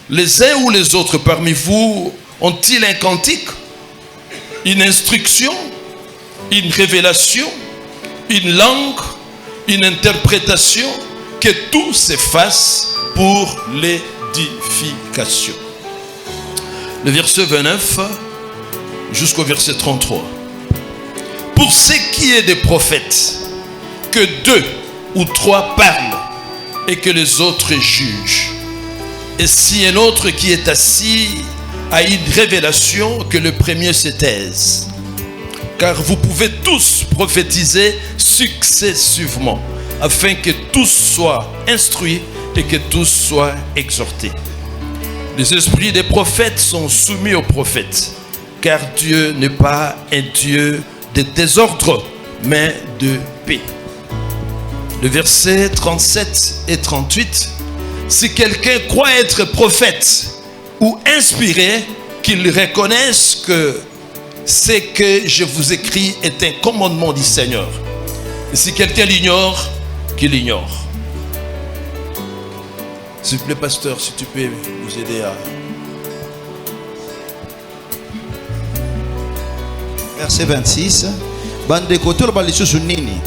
les uns ou les autres parmi vous ont-ils un cantique, une instruction, une révélation, une langue, une interprétation? Que tout se fasse pour l'édification. Le verset 29 jusqu'au verset 33. Pour ce qui est des prophètes, que 2 ou 3 parlent et que les autres jugent. Et si un autre qui est assis a une révélation, que le premier se taise. Car vous pouvez tous prophétiser successivement, afin que tous soient instruits et que tous soient exhortés. Les esprits des prophètes sont soumis aux prophètes, car Dieu n'est pas un Dieu de désordre, mais de paix. Le verset 37 et 38. Si quelqu'un croit être prophète ou inspiré, qu'il reconnaisse que ce que je vous écris est un commandement du Seigneur. Et si quelqu'un l'ignore, qu'il l'ignore. S'il vous plaît, pasteur, si tu peux nous aider à... Verset 26. Bande koto ba lisusu nini.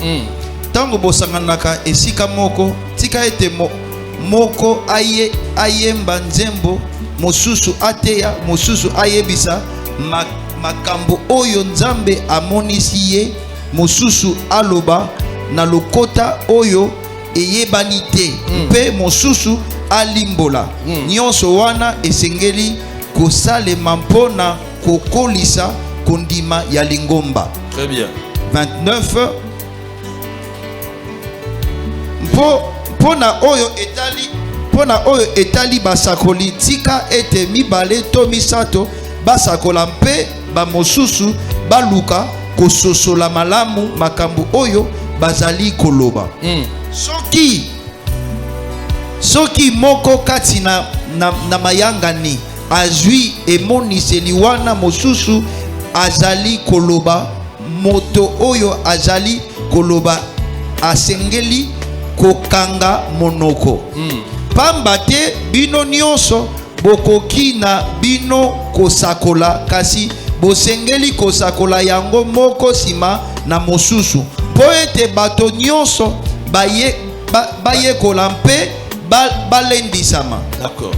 Tango bosanganaka esika moko, tika ete moko ayemba nzembo, mosusu ateya, mosusu ayebisa makambo oyo Nzambe amonisi ye, mosusu aloba na lokota oyo eyebani te, mpe mosusu alimbola. Nyonso wana esengeli kosalema mpona kokolisa kondima ya lingomba. Très bien. 29. Pona oyo etali basakoli, tika ete mibale to misato basakola mpe bamosusu baluka kososola malamu makambo oyo bazali koloba. Soki moko kati na mayangani azwi emoniseli wana, mosusu azali koloba, moto oyo azali koloba asengeli kokanga monoko. Pamba te bino nyonso bokoki na bino kosakola, kasi bosengeli kosakola yango moko sima na mosusu, po ete bato nyonso bayekola mpe balendisama. D'accord.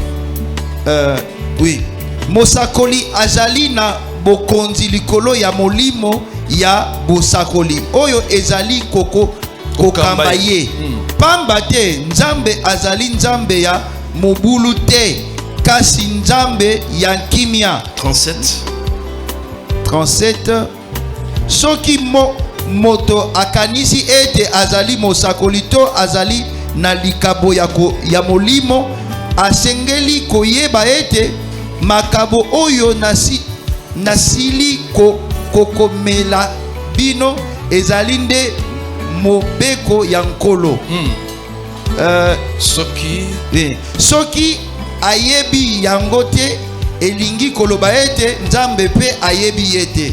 Oui. Mosakoli azali na bokonzi likolo ya molimo ya bosakoli oyo ezali kokamba ye. Pamba te Nzambe azali Nzambe ya mobulu te, kasi Nzambe ya kimia. 37. Soki moto akanisi ete azali mosakoli to azali na likabo ya molimo, asengeli koyeba ete makabo oyo nasili kokomela bino ezali nde mobeko ya nkolo. Soki ayebi yango te, elingi koloba ete Nzambe pe ayebi ete.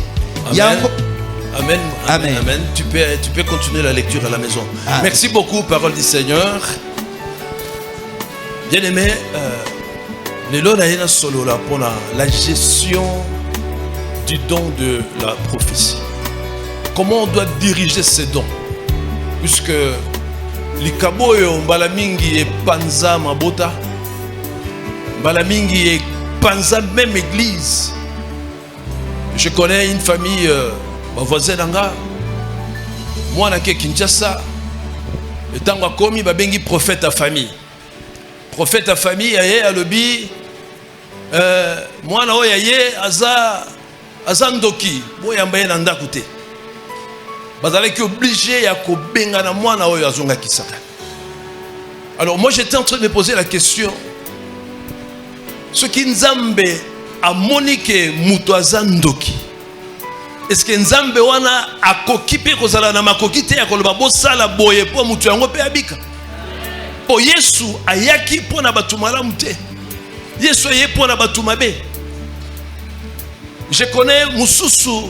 Amen. Amen. Amen. Tu peux continuer la lecture à la maison. Amen. Merci beaucoup, parole du Seigneur. Bien aimé, pour la gestion du don de la prophétie. Comment on doit diriger ces dons? Puisque likaboyo mbalamingi et panza mabota, mbalamingi et panza même église. Je connais une famille, ma voisine d'anga, moi na ke Kinshasa, et tant que komi babengi prophète à famille. Prophète à famille, aye alobi, moi na oyaye azandoki, boya mbaye nanda kute. Bazalaki qui obligé à kobenga na moi na oyo azonga kisaka. Alors moi j'étais en train de me poser la question, ce qui Nzambe a monique muto azandoki. Est-ce que Nzambe wana akokipe kozala na makokite ya koloba bosala boye po mutu yango pe abika? Po Yesu ayaki po na batu malamu te. Yesu aye po na batu mabe. Je connais mususu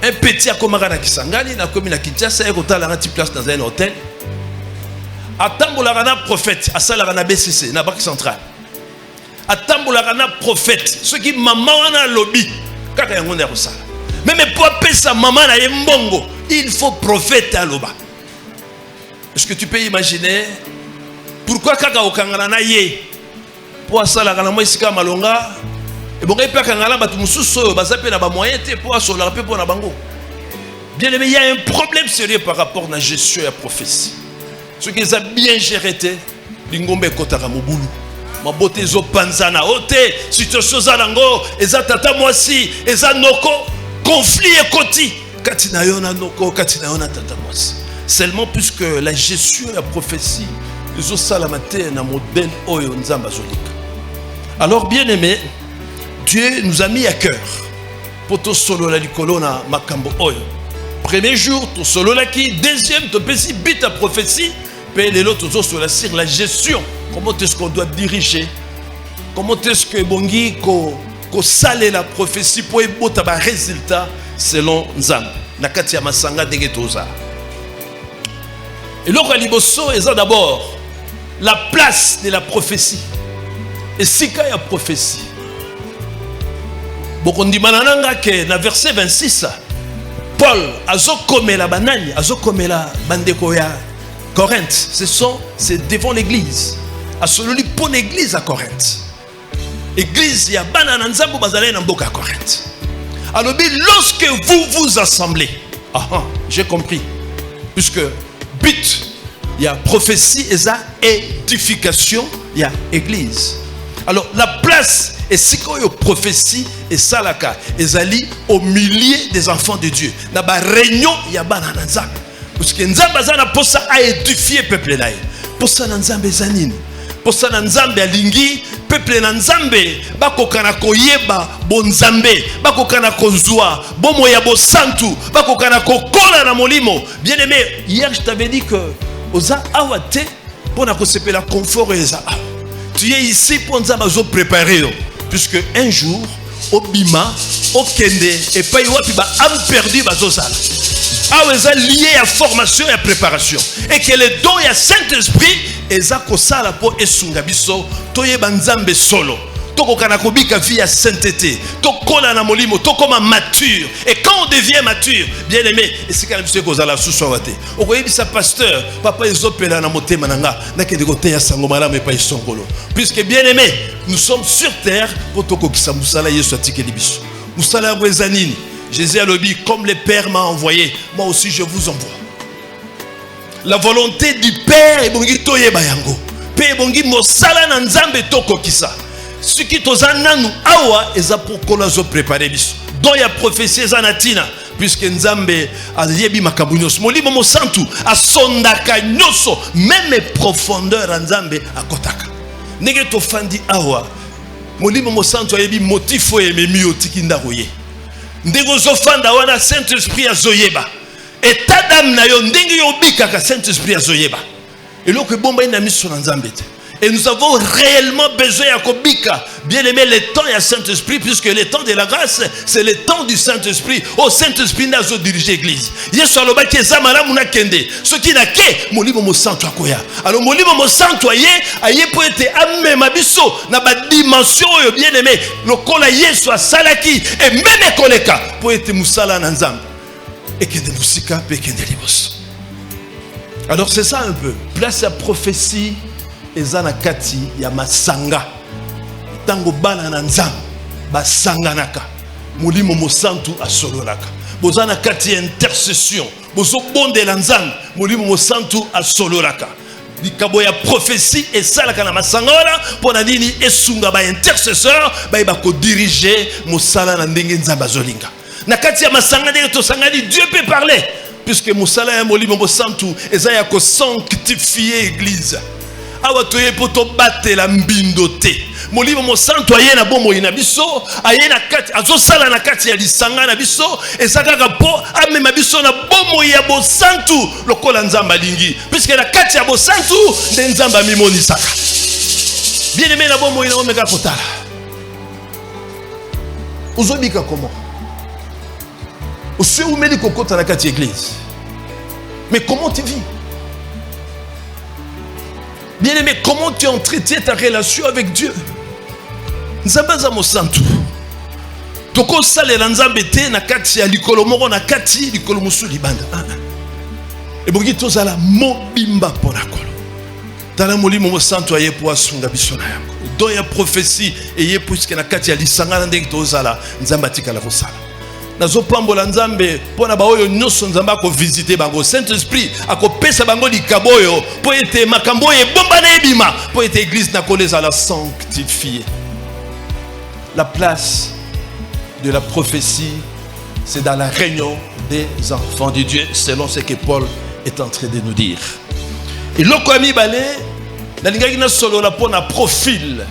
un petit akomaka na Kisangani na komi na Kinshasa et kotala na place dans un hôtel. Atambolaka na prophète asalaka na BCC na Banque Centrale. atambolaka na prophète ce qui maman wana lobby kaka yango nde akosala. Même pour apesa maman na ye mbongo, il faut prophète aloba. Est-ce que tu peux imaginer pourquoi kaka okangana na ye pour asala kana mo isika malonga et bon epa kangala batu mususu bazape na ba moyen te pour asola pe pour na bango. Bien aimé, il y a un problème sérieux par rapport à la gestion et à la prophétie. Ce qu'ils ont bien géré, l'ingombe kotaka mobulu. Ma beauté zo panzana ote situation zalango eza tata mwasi eza noko conflit et koti katina yona noko katina yona tata mwasi. Seulement puisque la gestion et la prophétie ils ont salamate na modèle oyo nzamba zolika. Alors bien aimé, Dieu nous a mis à cœur pour to solo la likolo na makambo oyo. Premier jour to solo la ki, deuxième to pesi bit à prophétie, puis les autres sur la gestion. Comment est-ce qu'on doit diriger? Comment est-ce que bongi ko sale la prophétie pour ebota ba résultat selon Nzambe. Na kati ya masanga ndenge toza. Et l'autre liboso est d'abord la place de la prophétie. Et si il y a prophétie. Bokondi manananga ke na verset 26 Paul azokomela banani, azokomela bandeko ya Corinthe. C'est devant l'église. À celui pour l'église à Corinthe. Église ya banana nzambo bazale na mboka à Corinthe. Alors lorsque vous vous assemblez, j'ai compris. Puisque but il y a prophétie et ça édification, il y a église. Alors la place est si quoi y a prophétie et salaka ezali au milieu des enfants de Dieu. Na ba réunion il y a banana nzambe. Parce que nzambe azana pour ça à édifier peuple naï. Pour ça nzambe zanine. Pour ça nzambe alingi peuple na nzambe bakokana koyeba bonzambe bakokana kozwa bomo ya bosantu bakokana kokola na molimo. Bien aimé, hier je t'avais dit que oza awate pour na kosepela confort eza. Tu es ici pour nzambe zo préparer puisque un jour obima okende et pas yopi ba am perdu bazosala. Aweza lié à formation et à préparation et que le don ya Saint-Esprit eza kosala po esunga biso toyeba nzambe solo toko kana kobika vie ya sainteté tokola na molimo tokoma mature et quand on devient mature bien aimé et c'est quand biso kozala susu wate okoyebisa pasteur papa ezopela na motema nanga nakende kote ya sango malamu epa isongolo puisque bien aimé nous sommes sur terre pour tokokisa musala yesu atikeli biso musala ya nini. Jésus a dit comme le Père m'a envoyé moi aussi je vous envoie. La volonté du Père est bongi toyeba yango. Pe bongi mosala na nzambe toko kisa. Ce qui tozana nous awa eza pour qu'on zo préparer biso. Donc il y a prophétie zanatina puisque nzambe ayebi makabunyoso. Molimo mo santu asondaka nyoso même profondeur nzambe akotaka. Nege to fandi awa. Molimo mo santu ayebi motifo ememi otiki ndaroye. Ndego zo fanda wana Saint-Esprit azoyeba. État d'âme na yo ndenge yo bikaka Saint-Esprit azoyeba. Et là que bomba ina miso na nzambe. Et nous avons réellement besoin à kobika. Bien aimé le temps ya Saint-Esprit puisque le temps de la grâce c'est le temps du Saint-Esprit. Oh Saint-Esprit nazo diriger l'église. Yesu aloba ke zamala muna kende. Ce qui na ke molimo mo santo akoya. Alors molimo mo santo aye po ete amema biso na ba dimension yo bien aimé. Lokola Yesu asalaki et même koleka po ete musala na nzambe. Et que de musika pe kende libos. Alors c'est ça un peu. Place à prophétie ezana kati ya masanga. Tango bana na nzambe basanganaka. Molimo mosantu asololaka. Bozana kati intercession. Bozo bonde la nzambe. Molimo mosantu asololaka. Likabo ya prophétie et salaka na masanga wana pona nini esunga ba intercesseur ba ko diriger mosala na ndenge nzambe azolinga. Na kati ya masanga ndenge to sangani Dieu peut parler puisque mosala ya molimo mosantu ezaya ko sanctifier église. Awa toye poto batela mbindo te. Molimo mosantu aye na bomo ina biso, aye na kati azosala na kati ya lisanga na biso, ezaka po amema biso na bomo ya bosantu lokola nzamba lingi. Puisque na kati ya bosantu nde nzamba mimoni saka. Bien aimé na bomo ina omeka kotala. Uzobika comment? Ose umeli kokota na kati église. Mais comment tu vis? Bien aimé, comment tu as entretenu ta relation avec Dieu? nzambe aza mosantu tokosalela nzambe te na kati ya likolo moko na kati likolo mosusu libanda ebongi tozala mobimba mpo na kolo tala molimo mosantu aye po asunga biso na yango don ya prophétie eye puisque na kati ya lisangana ndenge tozala nzambe atikala kosala nazopambola nzambe mpona baoyo nyonso nzambe akovisite bango Saint-Esprit akopesa bango likabo oyo mpo ete makambo oyo ebomba na ebima mpo ete église na kolo ezala sanctifiée. La place de la prophétie, c'est dans la réunion des enfants de Dieu, selon ce que Paul est en train de nous dire. Et l'okwami balé, nalingaki na solo la pona profil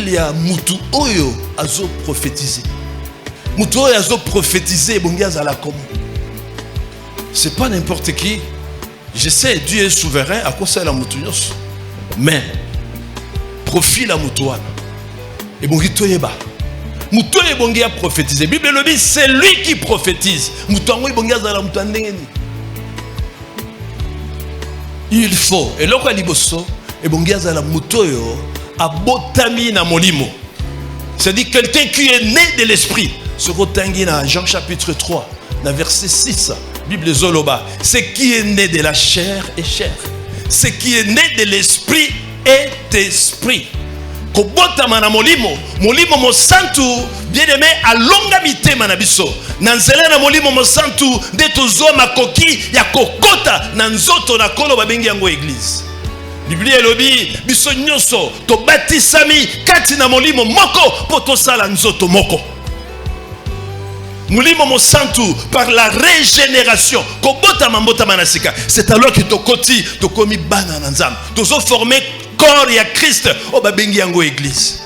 ya mutu oyo azo prophétiser. Mutu oyo azo prophétiser bongi azala comme. C'est pas n'importe qui. Je sais, Dieu est souverain à cause de la mutu nyos. Mais profil à mutu wana. Et bongi toyeba. Mutu oyo bongi a prophétiser. Bible le dit, c'est lui qui prophétise. Mutu ango bongi azala mutu ndengeni. Il faut, et loko liboso, et bongi azala mutoyo, abotami na molimo. C'est-à-dire quelqu'un qui est né de l'esprit. Ce rotangi na Jean chapitre 3, dans verset 6, Bible Zoloba. Ce qui est né de la chair est chair. Ce qui est né de l'esprit est esprit. Kobotama na molimo, molimo mosantu, bien aimé, alonga mitema na biso. Nanzela na molimo mosantu, de tozo makoki ya kokota, nanzoto na kolo babengi yango église. Biblia elobi, biso nyonso, to batisami, kati na molimo moko, poto sala nzoto moko. Molimo mosantu, par la régénération, kobotama mbotama na sika. C'est alors que to koti, to komi bana nanzam. Tozo formé corps ya Christ o babengi yango église.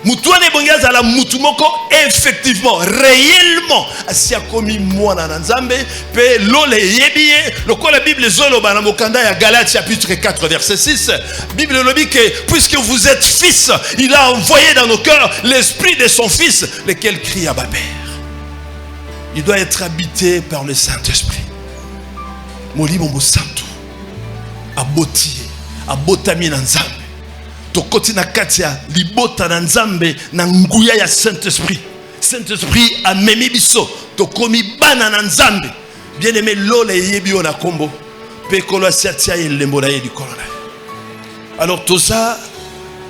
Mutuane bongi azala mutu moko effectivement réellement asia komi mwana na nzambe pe lole yebiye lokola Bible zoloba na mokanda ya Galates chapitre 4 verset 6 Bible lobi que puisque vous êtes fils il a envoyé dans nos cœurs l'esprit de son fils lequel crie Abba Père. Il doit être habité par le Saint-Esprit. Molimo mosantu aboti abotami na nzambe tokoti na kati ya libota na nzambe na nguya ya Saint-Esprit. Saint-Esprit amemi biso tokomi bana na nzambe bien aimé lole yebi ona kombo pe kolo asiatia elembo na ye likolo na. Alors tout ça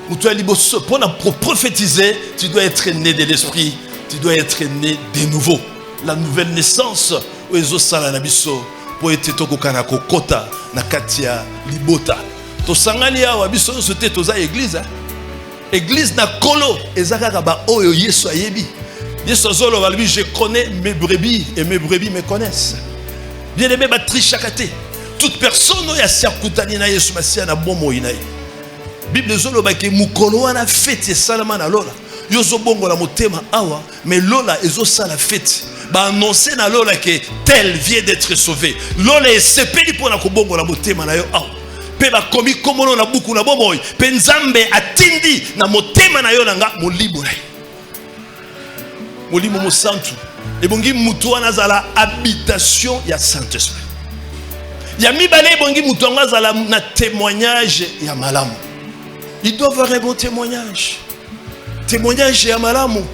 mutu liboso pour prophétiser tu dois être né de l'esprit, tu dois être né de nouveau. La nouvelle naissance oezo sala na biso po ete tokokana kokota na kati ya libota. Tosangani awa biso sote toza église. Église na kolo ezaka ba oyo Yesu ayebi. Yesu azolo balbi je connais mes brebis et mes brebis me connaissent. Bien aimé ba trichakate. Toute personne oyo asiakutani na Yesu masia na bomo inaye. Bible zolo ba ke mukolo wana fete salama na lola. Yozo bongo la motema awa mais lola ezo sala fete. Ba annoncer na lola que tel vient d'être sauvé. Lola esepeli pona ko bongo la motema na yo awa. Pe ba komi komono na buku na bomoy pe nzambe atindi na motema na yo nanga molimo na molimo mosantu ebongi mutu wana zala habitation ya Saint-Esprit ya mibale ebongi mutu wana zala na témoignage ya malamu. Il doit avoir un bon témoignage ya malamu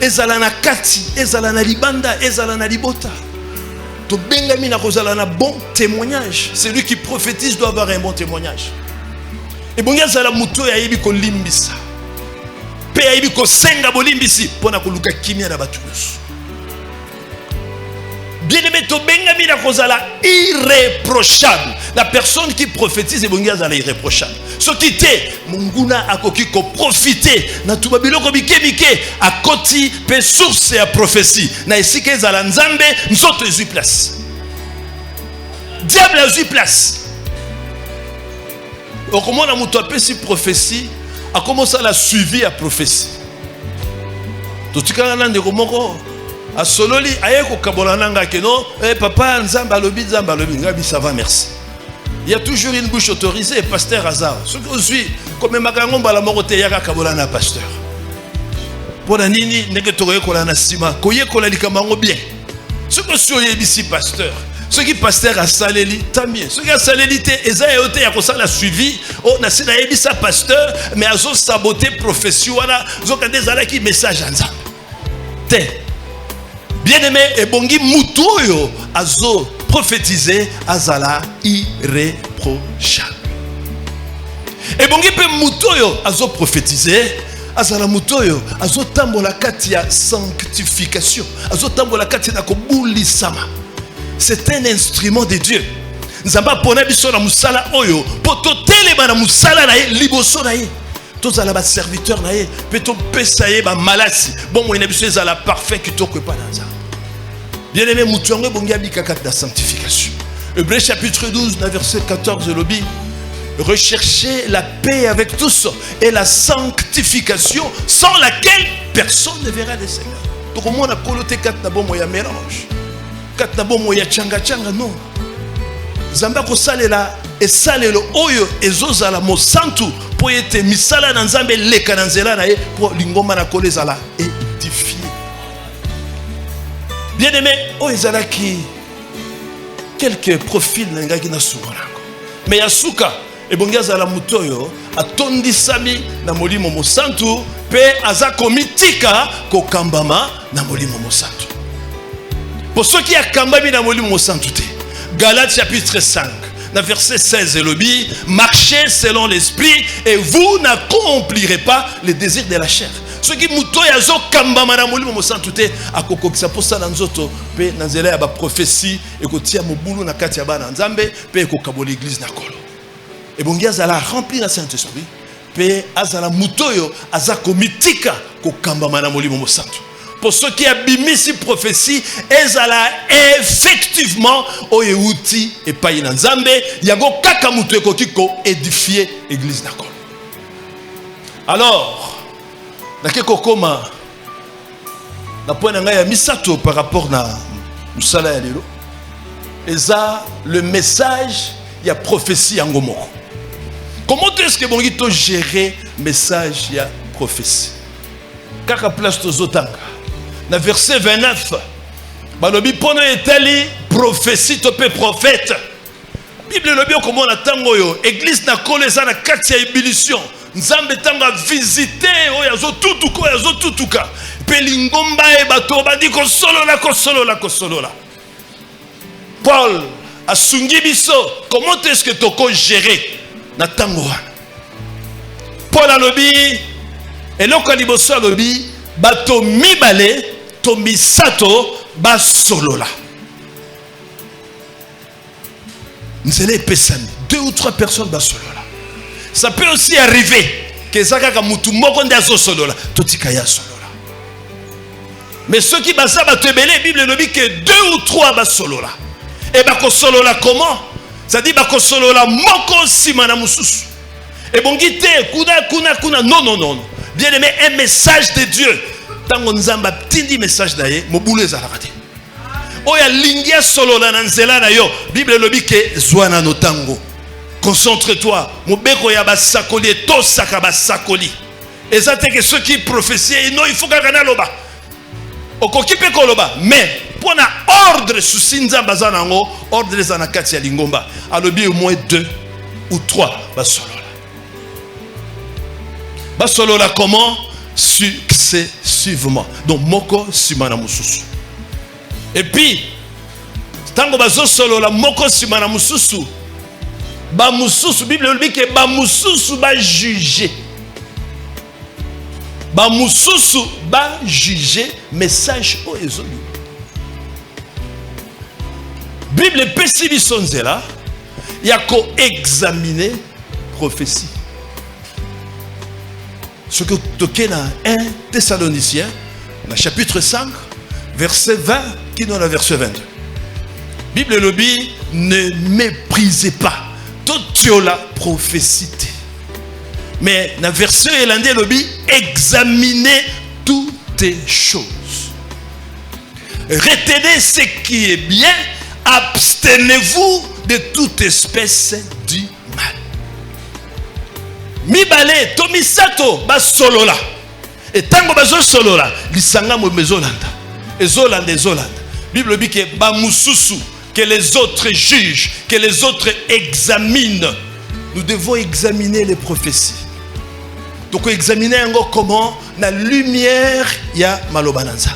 ezala na kati ezala na libanda ezala na libota. To bengami na kozala na bon témoignage. Celui qui prophétise doit avoir un bon témoignage. Et bon yazala muto ya yebi ko limbisa. Pe ya yebi ko senga bolimbisi pona ko luka kimia na batu. Bien aimé to bengami na kozala irréprochable. La personne qui prophétise et bon yazala irréprochable. Ce qui était munguna akoki ko profiter na tuba biloko bikemike akoti pe source ya prophétie na esike zala nzambe nzoto ezu place. Diable ezu place. Okomona muto apesi prophétie a commencé à la suivi à prophétie. Totikana ndeko moko a sololi ayeko kabola nanga ke non papa nzambe alobi ngabi ça va merci. Il y a toujours une bouche autorisée, pasteur Hazard. Ce que je suis, comme Magango Balamorote Yaka Kabolana, pasteur. Pour la nini, n'est-ce que tu as na sima, koye kola likamango bien. Ce que je suis ici, pasteur. Ce qui pasteur a saléli, tant mieux. Ce qui a saléli, Eza et Ote, il a suivi. Oh, n'a pas ça pasteur, mais a saboté profession. Ils ont qui message en ça. Bien aimé, et bongi mutoyo, azo prophétisé, azala irréprochable. Et bongi pe mutoyo, azo prophétisé, azala mutoyo, azo tambola katia sanctification, azo tambola katia na kobuli sama. C'est un instrument de Dieu. Nzamba pona biso na musala oyo, poto telema na musala na ye liboso na ye. Tous à la serviteur na ye, peut-on pesaye ba malasi. Bon moi na biso za la parfait qui toko pas dans ça. Bien aimé mutuango bongi abika la sanctification. Hébreux chapitre 12 verset 14 lobi. Recherchez la paix avec tous et la sanctification sans laquelle personne ne verra le Seigneur. Donc au moins on a coloté quatre na bon moya mélange. Quatre na bon moya changa changa non. Zamba ko salela et salelo oyo ezozala mo santu po ete misala na nzambe leka na nzela na ye po lingoma na kolezala édifié. Bien aimé, o ezala ki quelques profils na ngaki na suka. Mais yasuka ebongi azala mutoyo atondisami na molimo mo santu pe aza komitika ko kambama na molimo mo santu. Pour ceux qui a kambami na molimo mo santu te. Galates chapitre 5, verset 16 et le bi, marchez selon l'esprit et vous n'accomplirez pas les désirs de la chair. Ceux qui moutoy azo kamba maramoli mo santute akoko kisa posa na nzoto pe na nzela ya ba prophétie et ko tia mobulu na kati ya bana nzambe pe ko kabola l'église na kolo. Et bongi azala rempli na Saint-Esprit pe azala mutoyo azako mitika ko kamba maramoli mo santu. Pour ceux qui abimisi prophétie, ezala effectivement oyeuti et payi na nzambe yago kaka mutu ekokiko édifier église na kolo. Alors nakeko koma na point na ngai ya misato par rapport na musala ya lelo eza le message ya prophétie yango moko. Comment est-ce que bongi to gérer message ya prophétie? Kaka place to zotanga na verset 29 balobi pono etali prophétie to pe prophète. Bible lobi comment na tango yo église na kolo eza na kati ya ébullition. Nzambe tanga visiter oyo azotutuka oyo azotutuka pe lingomba e bato bandi ko solola. Paul asungi biso comment est-ce que toko gérer na tango wana. Paul alobi eloko liboso alobi bato mibale to misato ba solola. Nzele pesani 2 ou 3 personnes ba solola. Ça peut aussi arriver que Zakaka mutu moko ndazo solola, totika ya solola. Mais ceux qui basa ba tebele Bible le dit que 2 ou 3 ba solola. Et ba ko solola comment? Ça dit ba ko solola moko simana mususu. Et bon guité kuna non. Bien aimé un message de Dieu. Tango nzamba tindi message daye mobulu ezalaka te. Oya lingia solola na nzela na yo. Bible le dit que zwana no tango. Concentre-toi. Mobeko ya basakoli to saka basakoli. Ezate que ceux qui prophétient non il faut kakana loba. Okokipe koloba mais pour na ordre sous nzamba zanango ordre zana kati ya lingomba. Alobi au moins 2 ou 3 basolola. Basolola comment? Successivement. Donc moko simana mususu. Et puis tango bazo solola moko simana mususu. Ba mususu Bible le dit que ba mususu ba juger. Ba mususu ba juger message o ezoli. Bible pesi bisonzela yako examiner prophétie. Ce que toqué dans 1 Thessaloniciens, dans chapitre 5, verset 20, qui dans le verset 22. Bible le dit, ne méprisez pas toute la prophétie. Mais dans le verset irlandais le dit, examinez toutes les choses. Retenez ce qui est bien, abstenez-vous de toute espèce du mal. Mibale to misato ba solola et tango bazo solola lisanga mo mezolanda ezolanda Bible dit que ba mususu que les autres jugent, que les autres examinent. Nous devons examiner les prophéties. Donc examiner comment la lumière il y a malobananza.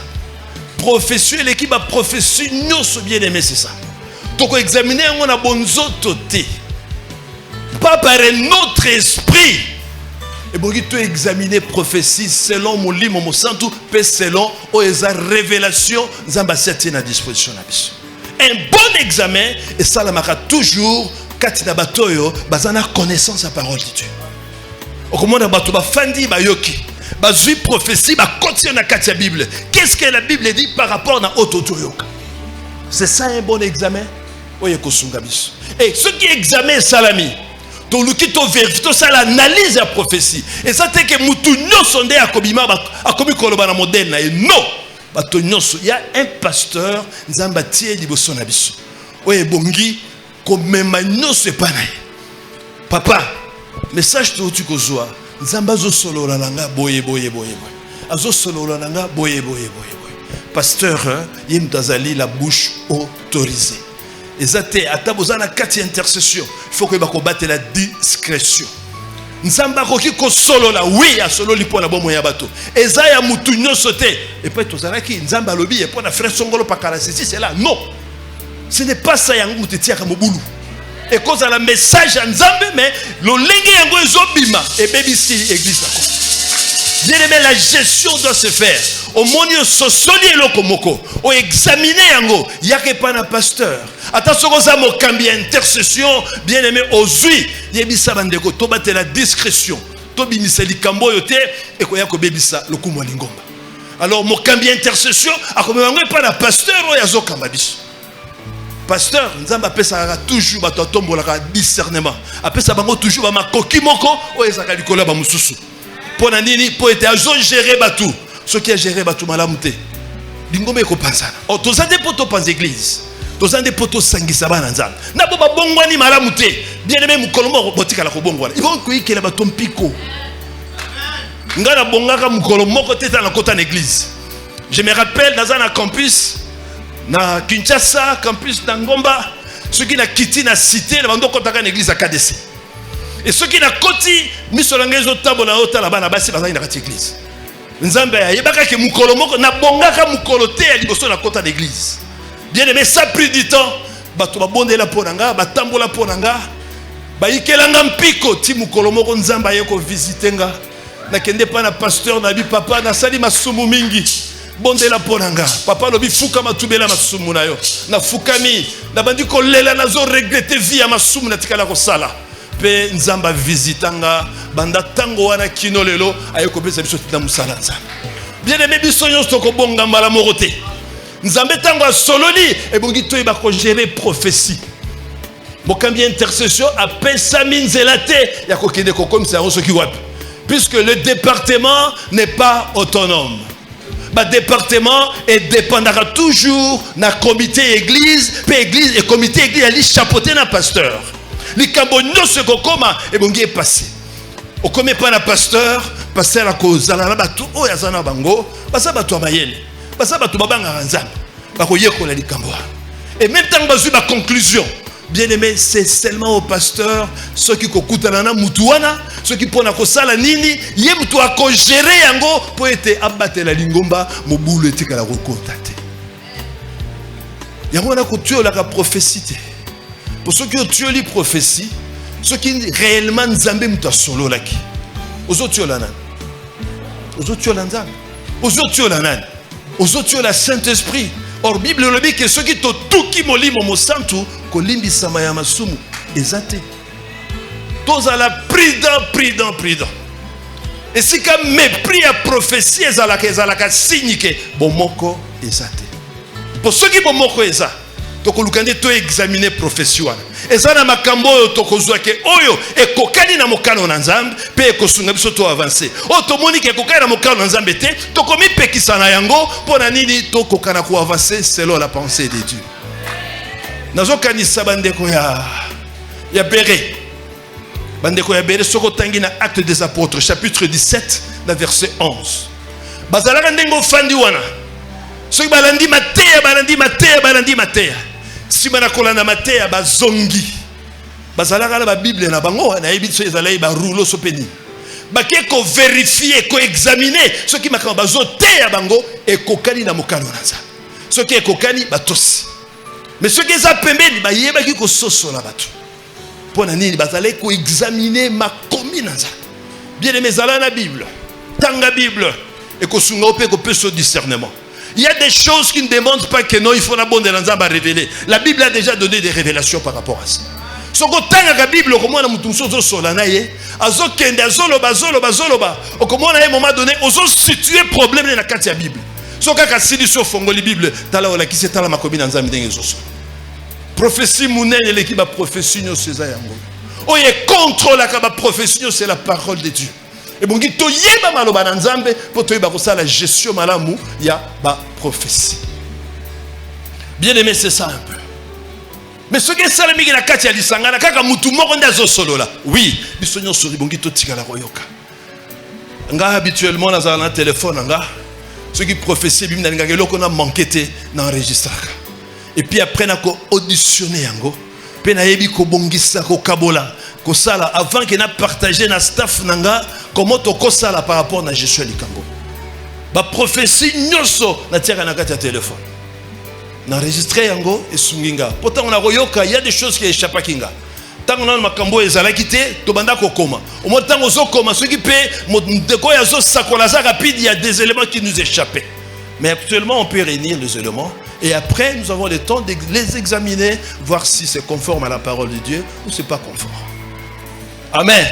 Prophétie l'équipe a prophétie nous bien aimé c'est ça. Donc examiner on a bonzoto té. Pas par un autre esprit. Et bon tu examiner prophétie selon mon livre mon santu pe selon oeza révélation nzamba setine à disposition na biso. Un bon examen et ça la maka toujours katina batoyo bazana connaissance la parole de Dieu. Comment bato ba fandi ba yoki ba zui prophétie ba continue na katia Bible. Qu'est-ce que la Bible dit par rapport à ototoyoka? C'est ça un bon examen. Oye kosunga biso. Et ce qui examine salami to luki to vérifie to ça l'analyse la prophétie. Et ça c'est que mutu nyonso nde akobima akomi koloba na modèle na non. Bato nyonso il y a un pasteur nzamba tie liboso na biso. Oye bongi komema nyonso epana. Papa message to tu kozwa nzamba zo solo la nanga boye azo solo la nanga boye pasteur yim tazali la bouche autorisée ezate atabozana kati intercession il faut que ba combattre la discrétion nzamba koki ko solo la oui a solo lipo na bomo ya bato ezaya mutu nyonso te et puis tozana ki nzamba lobi et pour na frère Songolo pakala c'est là non ce n'est pas ça yango mutetia ka mobulu. Et cause à la message en Zambé, mais le lengue yango ezobima et BBC église là. Bien aimé, la gestion doit se faire. Au monio sosoli elokomoko, au examiner yango, yake pas na pasteur. Attention aux amo cambi intercession, bien aimé ozui, yebisa bandeko to bate la discrétion. To binisa likambo yote et ko yako bebisa lokumo lingomba. Alors mo cambi intercession, akomewango pas na pasteur o yazo kambabis. Pasteur, nzamba apesa toujours bato tombola ka discernement. Apesa bango toujours ba makoki moko o ezaka likola ba mususu. Pona nini po ete azo gérer batou. Ce qui a géré batou malamu te. Lingombe ko pansana. O tozande poto pans église. Tozande poto sangisa bana nzamba. Na bo ba bongwani malamu te. Bien aimé mukolomo botika la ko bongwana. Ils vont kuikela bato mpiko. Ngana bongaka mukolomo ko teta na kota na église. Je me rappelle dans un campus na Kinshasa, campus d'Angomba, ceux qui na quitté na cité, na bando kotaka na église à KDC. Et ceux qui na koti, misolangezo tabo na ota la bana basi bazali na kati église. Nzambe ya yebaka ke mukolo moko na bongaka mukolo te ya liboso na kota d'église. Bien aimé, ça pris du temps. Bato babondela ponanga, batambola ponanga, bayikelanga mpiko ti mukolo moko nzamba yeko visitenga. Na kende pa na pasteur na bi papa na sali masumu mingi. Bondela ponanga papa lobi fuka matubela masumu na yo na fukami na bandi ko lela nazo regretter vie ya masumu na tikala ko sala pe nzamba visitanga banda tango wana kino lelo ayeko pesa biso tina musala nzamba bien aimé biso nyonso ko bonga mala morote nzambe tango sololi e bongi to ba ko gérer prophétie bokambi intercession apesa minzelate ya ko kende ko comme ça ce qui wapi puisque le département n'est pas autonome. Le département dépendra toujours d'un comité église, puis église et comité église ali chapeauté na pasteur. Les cambonio ce kokoma et bongi est passé. Au comé pas na pasteur a cause la batu o yazana bango, basa batu amayele. Basa batu babanga nzamba. Ba koyeko la likambo. Et même temps bazu ba conclusion. Bien aimé, c'est seulement au pasteur ceux qui kokutanana mutuana, ceux qui pona ko sala nini, ye mutu ako gérer yango pour être abattre la lingomba mobulu etikala ko contacter. Yango na ko tuer la prophétie. Pour ceux qui ont tué les prophéties, ceux qui réellement nzambe mutu solo laki. Ozo tuer la nan. Ozo tuer la nzambe. Ozo tuer la nan. Ozo tuer la Saint-Esprit. Or Bible le dit que ceux qui to tout qui moli momo santu kolimbi sama ya masumu ezate. Tous à la prudent. Et si comme mépris à prophétie ezalaka signe que bomoko ezate. Pour ceux qui bomoko eza, to kolukande to examiner prophétie wana. Ezana makambo oyo to kozwa ke oyo ekokani na mokano na nzambe pe ekosunga biso to avancer. O to moni ke ekokani na mokano na nzambe te, to komi pekisa na yango pona nini to kokana ko avancer selon la pensée de Dieu. Nazo kanisa bandeko ya bere. Bandeko ya bere soko tangi na Actes des Apôtres chapitre 17 na verset 11. Bazalaka ndengo fandi wana. Soki balandi mateya. si mana kolanda mateya bazongi bazalaka na ba Bible na bango na yebiso ezalai ba rouleau sopeni bake ko vérifier ko examiner ce qui makamba bazoteya bango ekokani na mokano na Nzambe ce qui ekokani batosi mais ce qui eza pembeni bayebaki ko sosola bato pona nini bazalai ko examiner makomi na Nzambe bien aimé zala na Bible tanga Bible et ko sunga ope ko peso discernement. Il y a des choses qui ne demandent pas que non, il faut d'abord de l'Anzamba révéler. La Bible a déjà donné des révélations par rapport à ça. Ce que la Bible, comme on a dit, comme on a à un moment donné, on a situé problème dans la Bible. Ce que la Bible, c'est la prophétie mounelle l'équipe prophétie on est contre la prophétie, c'est la parole de Dieu. Et bon, qui toyeba maloba na Nzambe pour toyeba ko la gestion malamu ya ba prophétie. Bien aimé, c'est ça un peu. Mais ce que ça le miki na kati ya lisanga na kaka mutu moko ndazo solo là. Oui, bisonyo sori bongi to tikala koyoka. Nga habituellement na zana téléphone nga ceux qui prophétie bim na ngaka loko na manquete na enregistrer. Et puis après na ko auditionner yango, pe na yebi ko bongisa ko kabola. Kosala avant qu'il n'a partagé na staff nanga comment to kosala par rapport na gestion likambo ba prophétie nyoso na tiaka na kati ya téléphone na enregistrer yango et sunginga pourtant on a royoka il y a des choses qui échappent kinga tant on a makambo ezala kité to banda ko koma au moins tant ozo koma ce qui peut ndeko ya zo sakola za rapide il y a des éléments qui nous échappaient mais actuellement on peut réunir les éléments et après nous avons le temps de les examiner voir si c'est conforme à la parole de Dieu ou c'est pas conforme. Amen.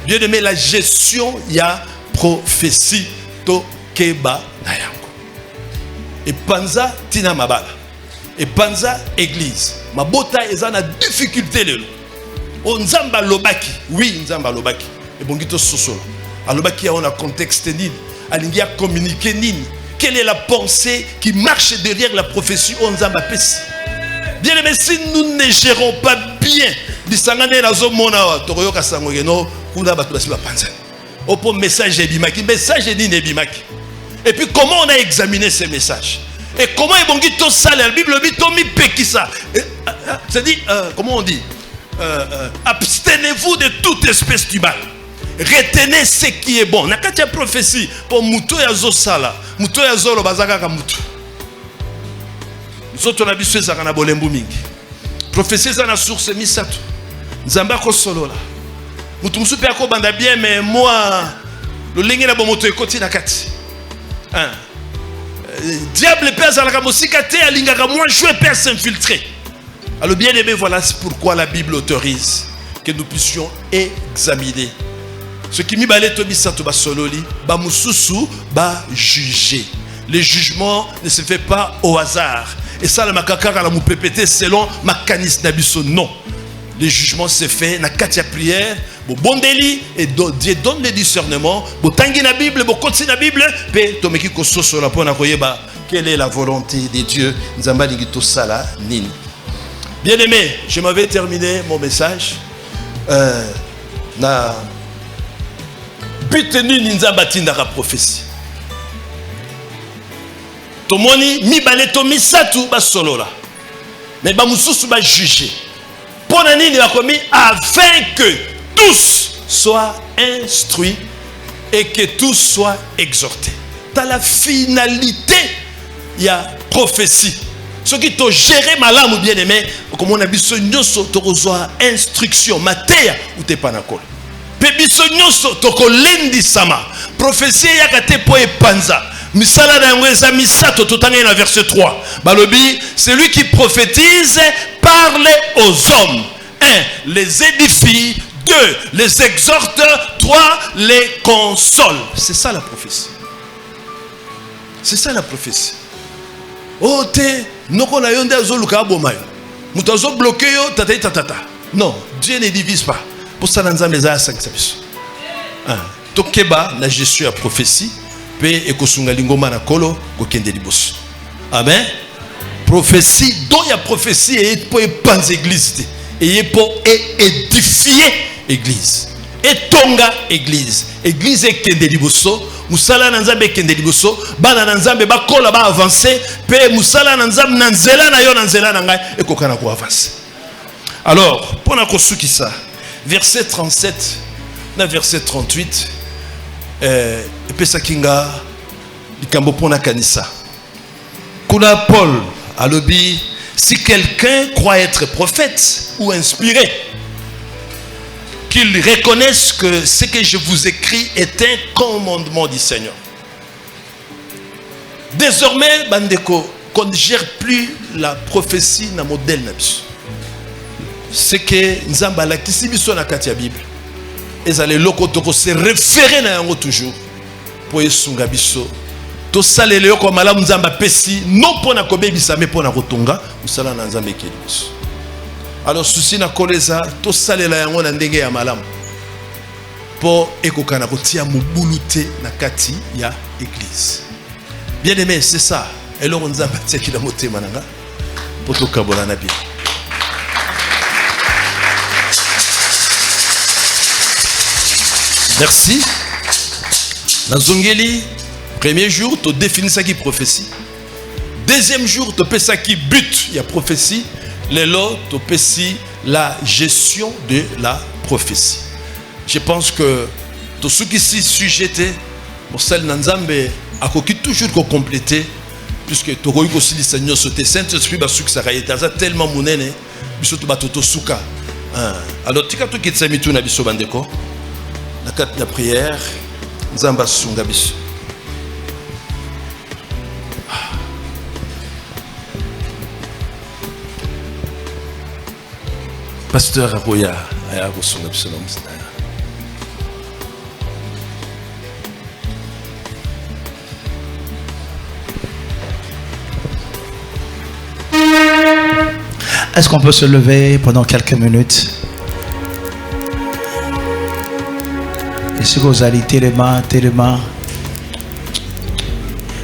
Bien aimé, la gestion, il y a prophétie to keba na yango. Et panza tina mabala. Et panza église. Mabota ezana difficulté lelo. O nzamba lobaki. Oui, nzamba lobaki. Et bongito sosolo. Alobaki on a contexte nini. Alingi a communiquer nini. Quelle est la pensée qui marche derrière la prophétie o nzamba pesi. Bien aimé, si nous ne gérons pas bien disangane nazo mona toroyoka sango ngeno kuna batu basi bapanza opo message ebimaki message ni nebimaki et puis comment on a examiné ces messages et comment ebongi to sala la Bible bi to mi pekisa c'est dit comment on dit abstenez-vous de toute espèce du mal retenez ce qui est bon nakati ya prophétie pour muto ya zo sala muto ya zo lo bazaka ka muto zoto na biso ezaka na bolembu mingi prophétie za na source misatu Nzamba ko solo la mutu musu pe ko banda bien mais moi le lingi na bomoto ekoti na kati diable pe azalaka mosika te alingaka moi jouer pe s'infiltrer. Alors bien aimé, voilà pourquoi la Bible autorise que nous puissions examiner ce qui mi balé to bisato ba sololi ba mususu ba juger. Le jugement ne se fait pas au hasard. Et ça, le makakara la moupépété selon mécanisme d'abisso. Non. Le jugement se fait na katia prière. Bon délit et Dieu donne le discernement. Bon tangi na Bible, bon continue la Bible. Pe tomeki koso sur la pona koyeba. Quelle est la volonté de Dieu? Nzamba lingito sala nini. Bien aimé, je m'avais terminé mon message. Na biteni nzamba tindaka prophétie. Tomoni mibale to misatu ba solola. Mais ba mususu ba juger. Pona nini ba komi afin que tous soient instruits et que tous soient exhortés. Dans la finalité, il y a prophétie. Ce qui t'a géré malamu bien aimé, comme on a biso nyoso to reçoit instruction matière ou te panakol. Pe biso nyoso to ko lendi sama. Prophétie yakate po epanza. Misala na ngweza misato totanga na verset 3. Balobi, celui qui prophétise parle aux hommes. 1. Les édifie. 2. Les exhorte. 3. Les console. C'est ça la prophétie. C'est ça la prophétie. Oh te noko na yonde azoluka abomayo. Mutu azo bloqué yo tata. Non, Dieu ne divise pas. Pour ça nzambe za 5 sabiso. Tokeba la gestion à prophétie. Pe ekosunga lingoma na kolo kokende liboso. Amen. Prophétie, dont il y a prophétie et pour épanzer église et pour édifier église. et tonga église. Église est kende liboso, musala nanzambe kende liboso, bana nanzambe ba kola ba avancer, pe musala nanzambe nanzela na yo nanzela na ngai et kokana ko avancer. Alors, pour na kosuki ça, verset 37 na verset 38 epesa kinga likambo pona kanisa. Kuna Paul alobi, si quelqu'un croit être prophète ou inspiré, qu'il reconnaisse que ce que je vous écris est un commandement du Seigneur. Désormais, bandeko, qu'on ne gère plus la prophétie na modèle nabiso. C'est que nzamba la kisi biso na kati ya Bible. Ezale loko toko se référer na yango toujours pour esunga biso. To salele yo ko malamu nzamba pesi non pona ko bebisa mais pona kotonga usala na nzambe kelibiso. Alors souci na koleza to salela yango na ndenge ya malamu po ekokana kotia mobulute na kati ya église. Bien aimé, c'est ça. Et là on nzamba tia kila motema nanga po to kabola na bien. Merci. Nazongeli, premier jour, tu définis ça qui prophétie. Deuxième jour, tu fais ça qui but, il y a prophétie. L'élo, tu fais la gestion de la prophétie. Je pense que tout ce qui s'y sujeté, pour celle Nanzambe, a toujours complété, puisque tu as aussi le Seigneur sauté. Saint-Esprit, ça a tellement mounene, biso tu batoto souka. Alors, tu as tout qui te mis tout na biso bandeko. La carte de prière, Nzamba sunga biso. Pasteur Aroya, aya sunga biso na mstaya. Est-ce qu'on peut se lever pendant quelques minutes? Si vous allez tellement.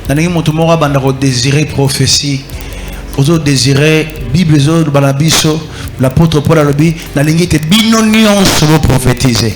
Nangi moto moko banda ko désirer prophétie. Ozo désirer Bible zo balabiso, l'apôtre Paul alobi na lingi te bino nyonso bo prophétiser.